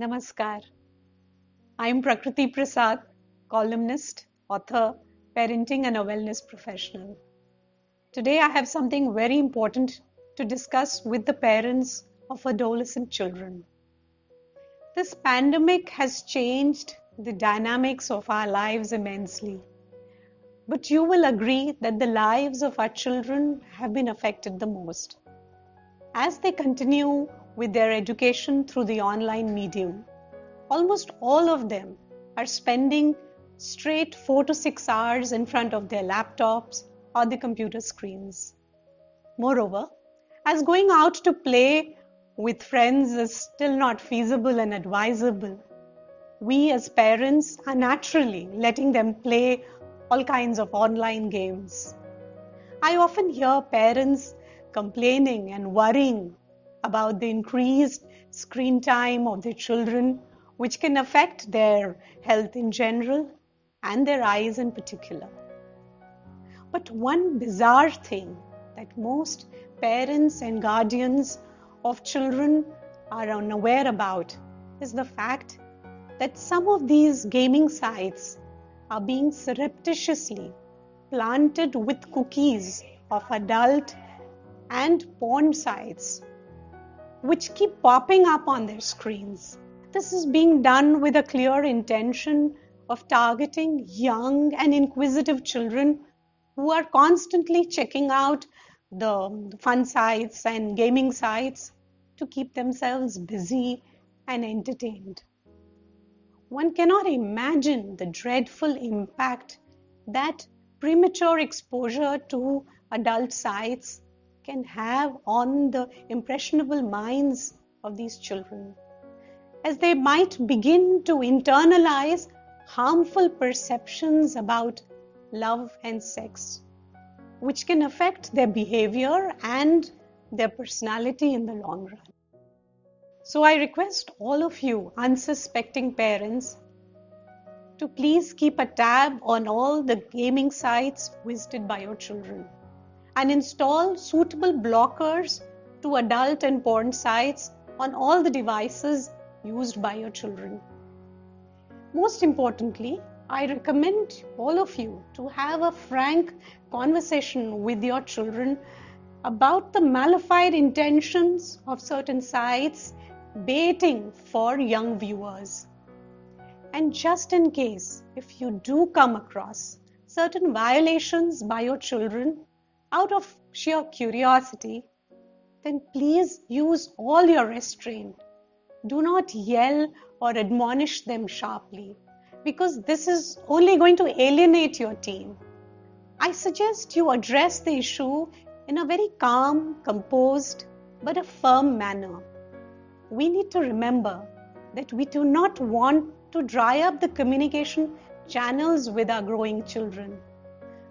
Namaskar. I am Prakriti Prasad, columnist, author, parenting and a wellness professional. Today I have something very important to discuss with the parents of adolescent children. This pandemic has changed the dynamics of our lives immensely. But you will agree that the lives of our children have been affected the most. As they continue with their education through the online medium, almost all of them are spending straight 4 to 6 hours in front of their laptops or the computer screens. Moreover, as going out to play with friends is still not feasible and advisable, we as parents are naturally letting them play all kinds of online games. I often hear parents complaining and worrying about the increased screen time of their children, which can affect their health in general and their eyes in particular. But one bizarre thing that most parents and guardians of children are unaware about is the fact that some of these gaming sites are being surreptitiously planted with cookies of adult and porn sites, which keep popping up on their screens. This is being done with a clear intention of targeting young and inquisitive children who are constantly checking out the fun sites and gaming sites to keep themselves busy and entertained. One cannot imagine the dreadful impact that premature exposure to adult sites can have on the impressionable minds of these children, as they might begin to internalize harmful perceptions about love and sex, which can affect their behavior and their personality in the long run. So I request all of you unsuspecting parents to please keep a tab on all the gaming sites visited by your children and install suitable blockers to adult and porn sites on all the devices used by your children. Most importantly, I recommend all of you to have a frank conversation with your children about the malified intentions of certain sites baiting for young viewers. And just in case, if you do come across certain violations by your children out of sheer curiosity, then please use all your restraint. Do not yell or admonish them sharply, because this is only going to alienate your teen. I suggest you address the issue in a very calm, composed, but a firm manner. We need to remember that we do not want to dry up the communication channels with our growing children.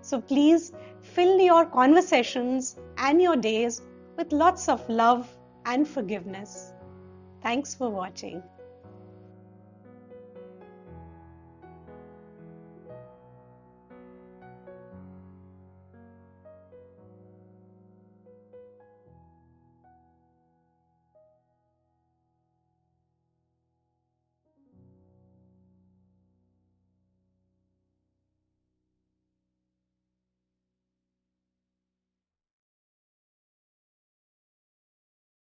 So please fill your conversations and your days with lots of love and forgiveness. Thanks for watching.